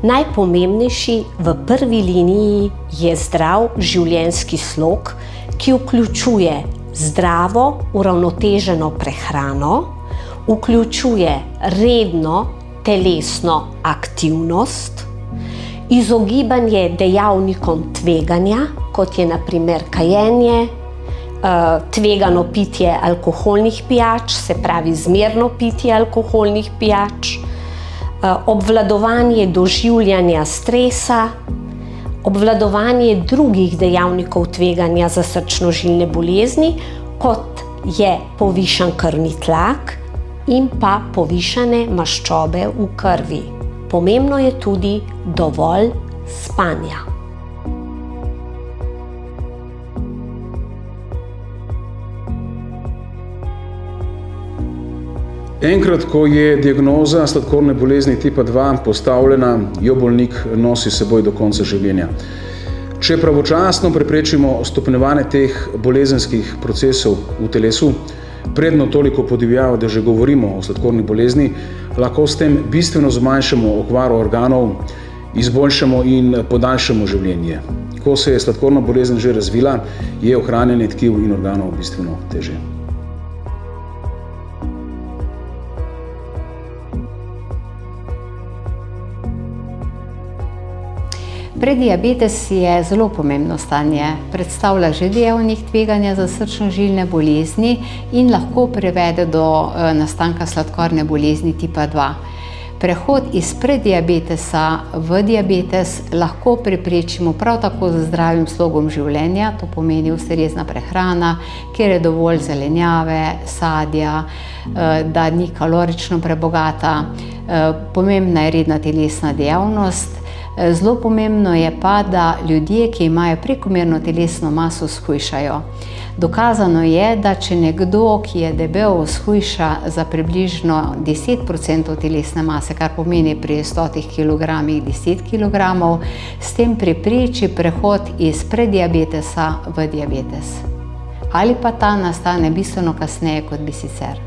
Najpomembnejši v prvi liniji je zdrav življenjski slog, ki vključuje zdravo, uravnoteženo prehrano, vključuje redno telesno aktivnost, izogibanje dejavnikom tveganja, kot je na primer kajenje, tvegano pitje alkoholnih pijač, se pravi zmerno pitje alkoholnih pijač, obvladovanje doživljanja stresa, obvladovanje drugih dejavnikov tveganja za srčno-žilne bolezni, kot je povišan krvni tlak in pa povišane maščobe v krvi. Pomembno je tudi dovolj spanja. Enkrat, ko je diagnoza sladkorne bolezni tipa 2 postavljena, jo bolnik nosi s seboj do konca življenja. Če pravočasno preprečimo stopnjevanje teh bolezenskih procesov v telesu, predno toliko podivjava, da že govorimo o sladkorni bolezni, lahko s tem bistveno zmanjšamo okvaro organov, izboljšamo in podaljšamo življenje. Ko se je sladkorna bolezen že razvila, je ohranjanje tkiv in organov bistveno težje. Prediabetes je zelo pomembno stanje, predstavlja že dejavnik tveganja za srčno-žilne bolezni in lahko privede do nastanka sladkorne bolezni tipa 2. Prehod iz prediabetesa v diabetes lahko preprečimo prav tako z zdravim slogom življenja, to pomeni ustrezna prehrana, kjer je dovolj zelenjave, sadja, da ni kalorično prebogata, pomembna je redna telesna dejavnost. Zelo pomembno je pa, da ljudje, ki imajo prekomerno telesno maso, shujšajo. Dokazano je, da če nekdo, ki je debel, shujša za približno 10% telesne mase, kar pomeni pri 100 kg 10 kg, s tem prepreči prehod iz prediabetesa v diabetes. Ali pa ta nastane bistveno kasneje, kot bi sicer.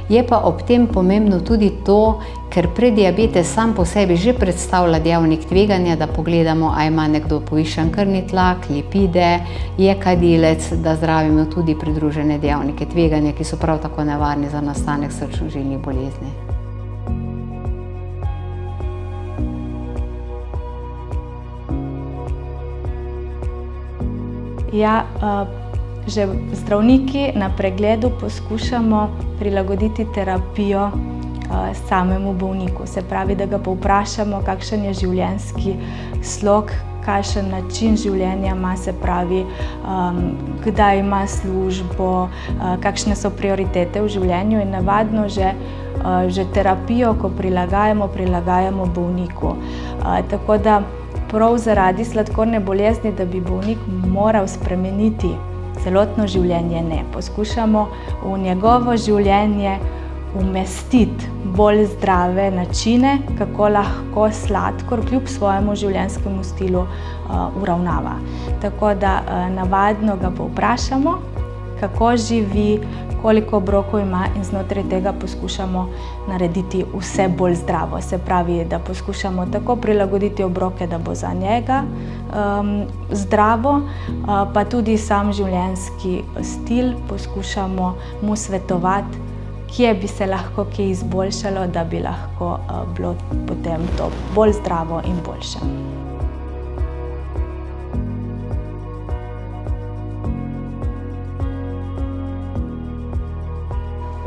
Je pa ob tem pomembno tudi to, ker prediabetes sam po sebi že predstavlja dejavnik tveganja, da pogledamo, a ima nekdo povišan krvni tlak, lipide, je kadilec, da zdravimo tudi pridružene dejavnike tveganja, ki so prav tako nevarni za nastanek srčno-žilnih bolezni. Že zdravniki na pregledu poskušamo prilagoditi terapijo samemu bolniku. Se pravi, da ga povprašamo, kakšen je življenjski slog, kakšen način življenja ima, se pravi, kdaj ima službo, kakšne so prioritete v življenju in navadno že terapijo, ko prilagajamo bolniku. Tako da prav zaradi sladkorne bolezni, da bi bolnik moral spremeniti celotno življenje, ne. Poskušamo v njegovo življenje umestiti bolj zdrave načine, kako lahko sladkor kljub svojemu življenjskemu stilu uravnava. Tako da navadno ga povprašamo, kako živi, koliko obrokov ima in znotraj tega poskušamo narediti vse bolj zdravo. Se pravi, da poskušamo tako prilagoditi obroke, da bo za njega zdravo, pa tudi sam življenjski stil poskušamo mu svetovati, kje bi se lahko kaj izboljšalo, da bi lahko bilo potem to bolj zdravo in boljše.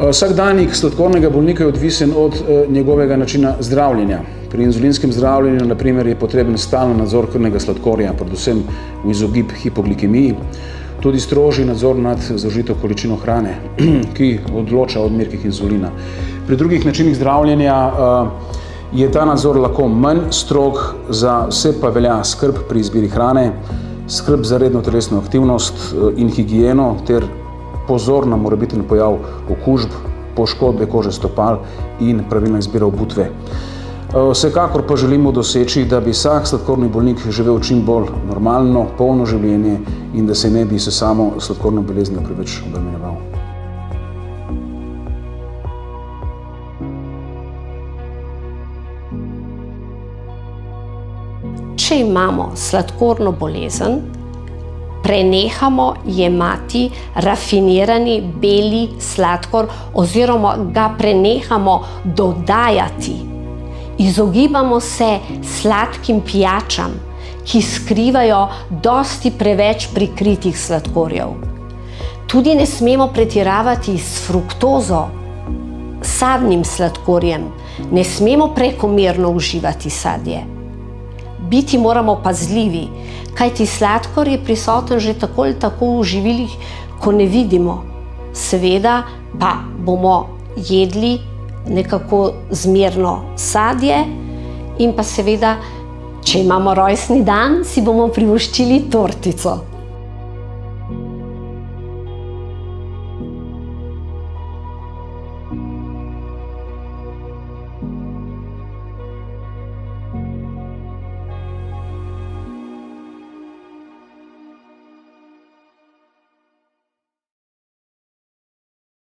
Vsakdanjik sladkornega bolnika je odvisen od njegovega načina zdravljenja. Pri inzulinskem zdravljenju, na primer, je potreben stalen nadzor krvnega sladkorja, predvsem v izogib hipoglikemiji, tudi strožji nadzor nad zaužito količino hrane, ki odloča o odmerkih inzulina. Pri drugih načinih zdravljenja je ta nadzor lahko manj strog, za vse pa velja skrb pri izbiri hrane, skrb za redno telesno aktivnost in higieno ter pozor na morebiten pojav okužb, poškodbe kože stopal in pravilna izbira obutve. Vsekakor pa želimo doseči, da bi vsak sladkorni bolnik živel čim bolj normalno, polno življenje in da se ne bi s samo sladkorno boleznijo preveč obremenjeval. če imamo sladkorno bolezen, prenehamo jemati rafinirani beli sladkor oziroma ga prenehamo dodajati. Izogibamo se sladkim pijačam, ki skrivajo dosti preveč prikritih sladkorjev. Tudi ne smemo pretiravati s fruktozo, sadnim sladkorjem, ne smemo prekomerno uživati sadje. Biti moramo pazljivi, kajti sladkor je prisoten že tako ali tako v živilih, ko ne vidimo. Seveda pa bomo jedli nekako zmerno sadje in pa seveda, če imamo rojstni dan, si bomo privoščili tortico.